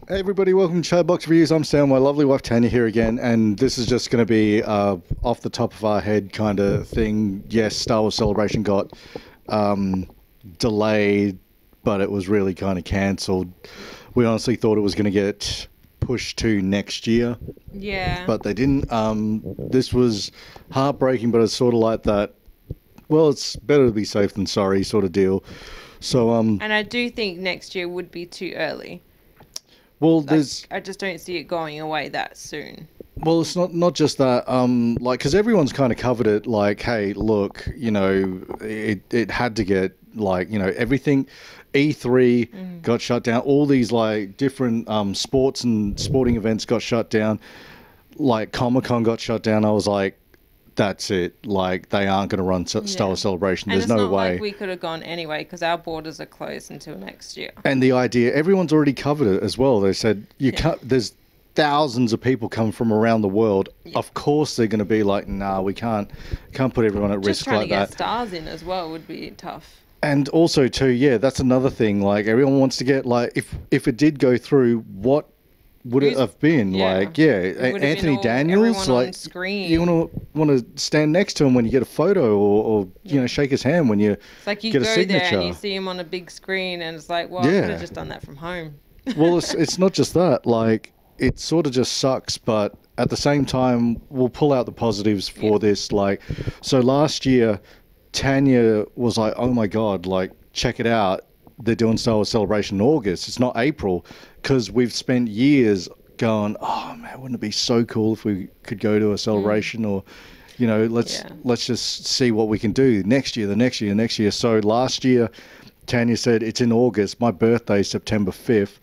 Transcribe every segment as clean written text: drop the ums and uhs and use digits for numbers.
Hey everybody, welcome to Chatbox Reviews. I'm Sam, my lovely wife Tanya here again, and this is just going to be off the top of our head kind of thing. Yes, Star Wars Celebration got delayed, but it was really kind of cancelled. We honestly thought it was going to get pushed to next year. Yeah. But they didn't. This was heartbreaking, but it's sort of like that, well, it's better to be safe than sorry sort of deal. So, and I do think next year would be too early. well, Like, there's... I just don't see it going away that soon. Well, it's not just that, like, because everyone's kind of covered it, like, hey, look, you know, it had to get, like, you know, everything, E3 got shut down, all these, like, different sports and sporting events got shut down, like, Comic-Con got shut down. I was like, that's it, like, they aren't going to run Star Wars Celebration, And there's it's no not way. like we could have gone anyway because our borders are closed until next year. And the idea, everyone's already covered it as well. They said, you can't, there's thousands of people come from around the world. Of course they're going to be like, nah, we can't put everyone at risk Just trying like to get that. stars in as well would be tough. And also too, yeah, that's another thing. Like, everyone wants to get, like, if it did go through, what would it have been? Like, Anthony Daniels, like, screen. you want to stand next to him when you get a photo, or you know, shake his hand when you It's like you get a go signature. there and you see him on a big screen and it's like, well, I could have just done that from home. Well, it's not just that. Like, it sort of just sucks, but at the same time, we'll pull out the positives for this. Like, so last year, Tanya was like, oh my God, like, check it out. They're doing Star Wars Celebration in August. It's not April, because we've spent years going, oh man, wouldn't it be so cool if we could go to a celebration, or, you know, let's just see what we can do next year, the next year, next year. So last year, Tanya said, it's in August. My birthday is September 5th.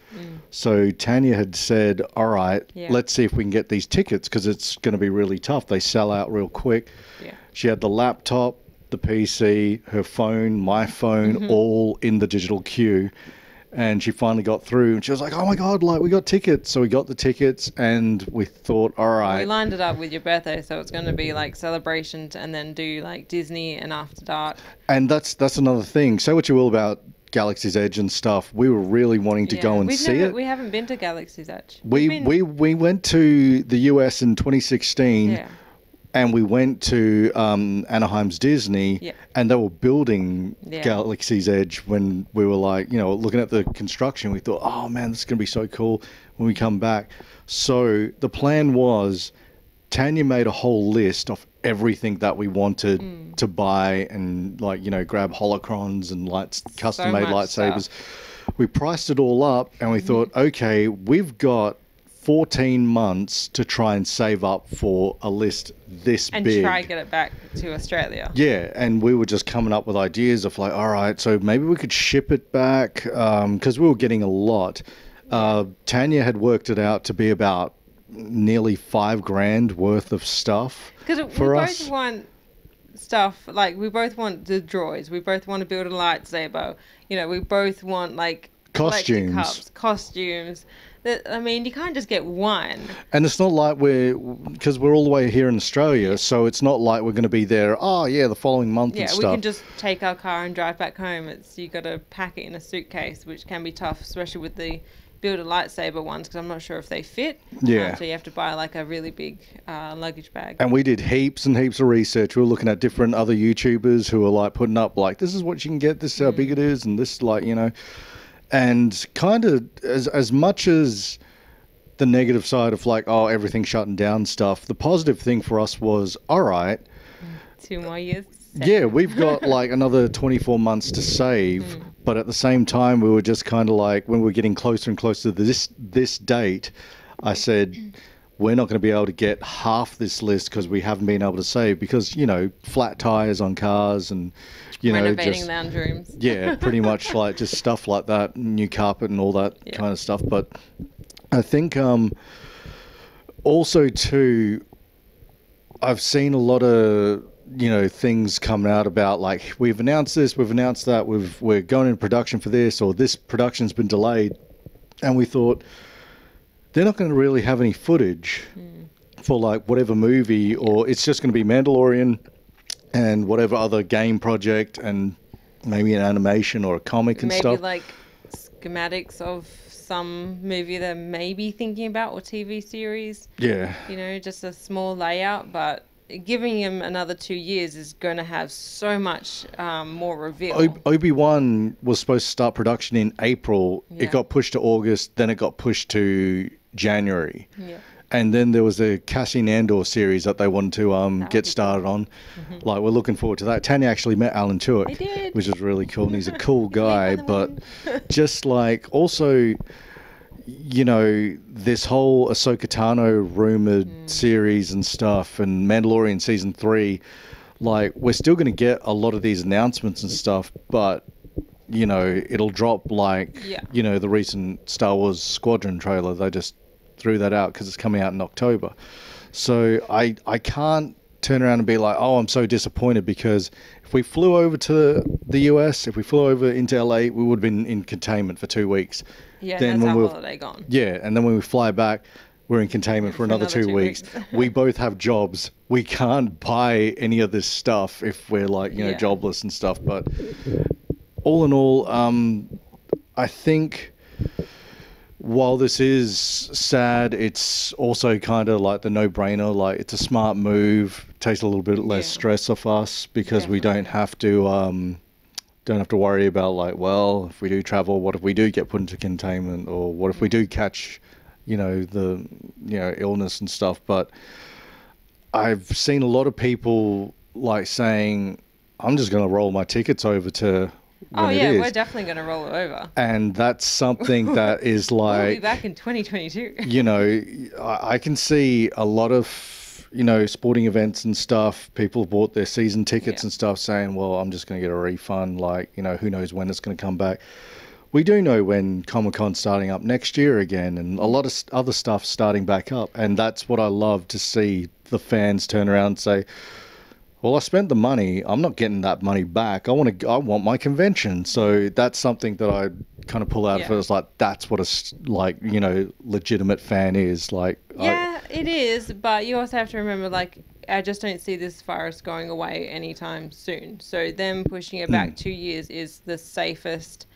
So Tanya had said, all right, let's see if we can get these tickets, because it's going to be really tough. They sell out real quick. Yeah. She had the laptop, the PC, her phone, my phone, all in the digital queue. And she finally got through, and she was like, oh my God, like, we got tickets. So we got the tickets, and we thought, all right. We lined it up with your birthday, so it's going to be like celebrations and then do like Disney and After Dark. And that's another thing. Say what you will about Galaxy's Edge and stuff. We were really wanting to go and see it. We haven't been to Galaxy's Edge. We went to the US in 2016. Yeah. And we went to Anaheim's Disney, and they were building Galaxy's Edge when we were, like, you know, looking at the construction. We thought, oh man, this is going to be so cool when we come back. So the plan was, Tanya made a whole list of everything that we wanted to buy, and, like, you know, grab holocrons and custom-made lightsabers. We priced it all up, and we thought, okay, we've got 14 months to try and save up for a list this big. And try to get it back to Australia. Yeah, and we were just coming up with ideas of, like, all right, so maybe we could ship it back, because we were getting a lot. Tanya had worked it out to be about nearly $5,000 worth of stuff for us. Because we both want stuff, like, we both want the droids, we both want to build a lightsaber, you know, we both want, like, costumes. Cups, costumes. I mean, you can't just get one. And it's not like because we're all the way here in Australia, so it's not like we're going to be there, the following month and stuff. Yeah, we can just take our car and drive back home. You got to pack it in a suitcase, which can be tough, especially with the build a lightsaber ones, because I'm not sure if they fit. Yeah. So you have to buy, like, a really big luggage bag. And we did heaps and heaps of research. We were looking at different other YouTubers who were, like, putting up, like, this is what you can get, this is how big it is, and this, like, you know. And kind of as much as the negative side of, like, oh, everything's shutting down stuff, the positive thing for us was, all right, 2 more years. Yeah, we've got, like, another 24 months to save. But at the same time, we were just kind of like, when we were getting closer and closer to this date, I said, we're not going to be able to get half this list because we haven't been able to save, because, you know, flat tires on cars and, you know, renovating just lounge rooms. Yeah, pretty much, like, just stuff like that, new carpet and all that kind of stuff. But I think also too, I've seen a lot of, you know, things coming out about, like, we've announced this, we've announced that, we're going into production for this, or this production's been delayed, and we thought they're not going to really have any footage for, like, whatever movie, or it's just going to be Mandalorian and whatever other game project, and maybe an animation or a comic and stuff. Maybe, like, schematics of some movie they're maybe thinking about, or TV series. Yeah. You know, just a small layout, but giving him another 2 years is going to have so much more reveal. Obi-Wan was supposed to start production in April. Yeah. It got pushed to August, then it got pushed to January. Yeah. And then there was a Cassian Andor series that they wanted to get started on. Like, we're looking forward to that. Tanya actually met Alan Tudyk, I did. which is really cool. And he's a cool guy. But just like, also, you know, this whole Ahsoka Tano rumored series and stuff, and Mandalorian season 3, like, we're still going to get a lot of these announcements and stuff, but, you know, it'll drop like, you know, the recent Star Wars Squadron trailer. They just threw that out because it's coming out in October. So I can't turn around and be like, oh, I'm so disappointed, because if we flew over to the US, if we flew over into LA, we would have been in containment for 2 weeks. Yeah, then that's when our holiday gone. Yeah, and then when we fly back, we're in containment for another 2 weeks. We both have jobs. We can't buy any of this stuff if we're like, you know, jobless and stuff. But all in all, I think while this is sad, it's also kind of like the no-brainer. Like, it's a smart move. Takes a little bit less stress off us, because we don't have to worry about, like, well, if we do travel, what if we do get put into containment, or what if we do catch, you know, the, you know, illness and stuff. But I've seen a lot of people like saying, I'm just going to roll my tickets over to when it is. We're definitely going to roll it over. And that's something that is like... We'll be back in 2022. You know, I can see a lot of, you know, sporting events and stuff. People bought their season tickets and stuff, saying, well, I'm just going to get a refund. Like, you know, who knows when it's going to come back. We do know when Comic-Con's starting up next year again, and a lot of other stuff starting back up. And that's what I love to see, the fans turn around and say, well, I spent the money. I'm not getting that money back. I want my convention. So that's something that I kind of pull out of it. It's like, that's what a, like, you know, legitimate fan is. Like, it is. But you also have to remember, like, I just don't see this virus going away anytime soon. So them pushing it back 2 years is the safest,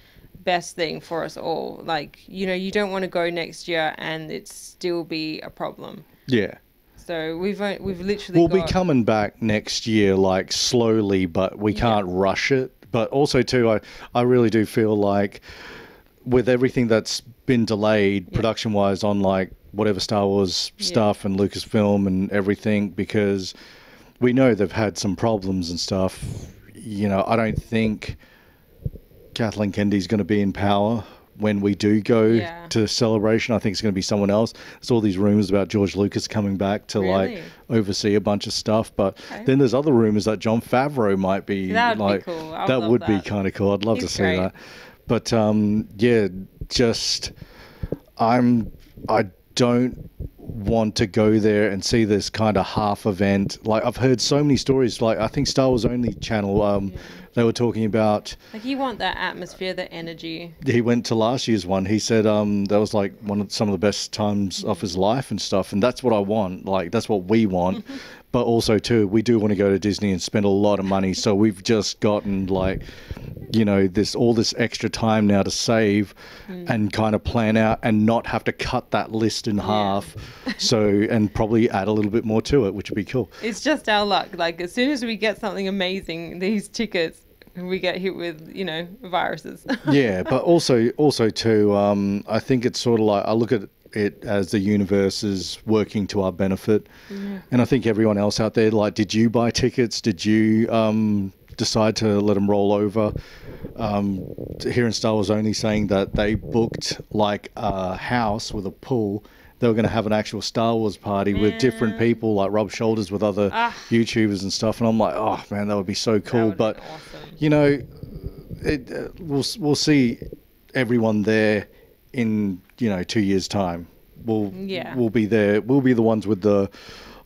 best thing for us all. Like, you know, you don't want to go next year and it still be a problem. Yeah. So we've literally We'll be coming back next year, like, slowly, but we can't rush it. But also too, I really do feel like with everything that's been delayed production wise on, like, whatever Star Wars stuff and Lucasfilm and everything, because we know they've had some problems and stuff. You know, I don't think Kathleen Kennedy's going to be in power when we do go to Celebration. I think it's going to be someone else. There's all these rumors about George Lucas coming back to like oversee a bunch of stuff, but then there's other rumors that Jon Favreau might be be cool. That would be kind of cool. I'd love to see that. But I don't want to go there and see this kind of half event. Like, I've heard so many stories, like, I think Star Wars Only channel, they were talking about, like, you want that atmosphere, the energy. He went to last year's one. He said that was like some of the best times of his life and stuff, and that's what I want. Like, that's what we want. But also too, we do want to go to Disney and spend a lot of money, so we've just gotten, like, you know, all this extra time now to save and kind of plan out and not have to cut that list in half. So, and probably add a little bit more to it, which would be cool. It's just our luck. Like, as soon as we get something amazing, these tickets, we get hit with, you know, viruses. Yeah, but also too, I think it's sort of like, I look at it as the universe is working to our benefit. And I think everyone else out there, like, did you buy tickets? Did you decide to let them roll over? Here in Star Wars Only saying that they booked like a house with a pool. They were going to have an actual Star Wars party with different people, like rub shoulders with other YouTubers and stuff. And I'm like, oh man, that would be so cool. But awesome. You know, we'll see everyone there in, you know, 2 years' time. We'll be there. We'll be the ones with the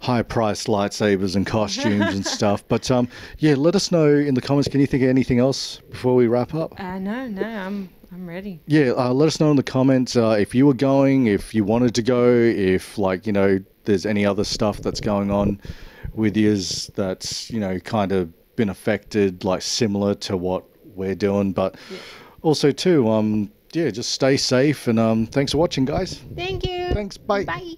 high-priced lightsabers and costumes and stuff. But let us know in the comments. Can you think of anything else before we wrap up? No, I'm ready. Let us know in the comments if you were going, if you wanted to go, if, like, you know, there's any other stuff that's going on with yous that's, you know, kind of been affected, like, similar to what we're doing. But also too, yeah, just stay safe and thanks for watching, guys. Thank you. Thanks. Bye. Bye.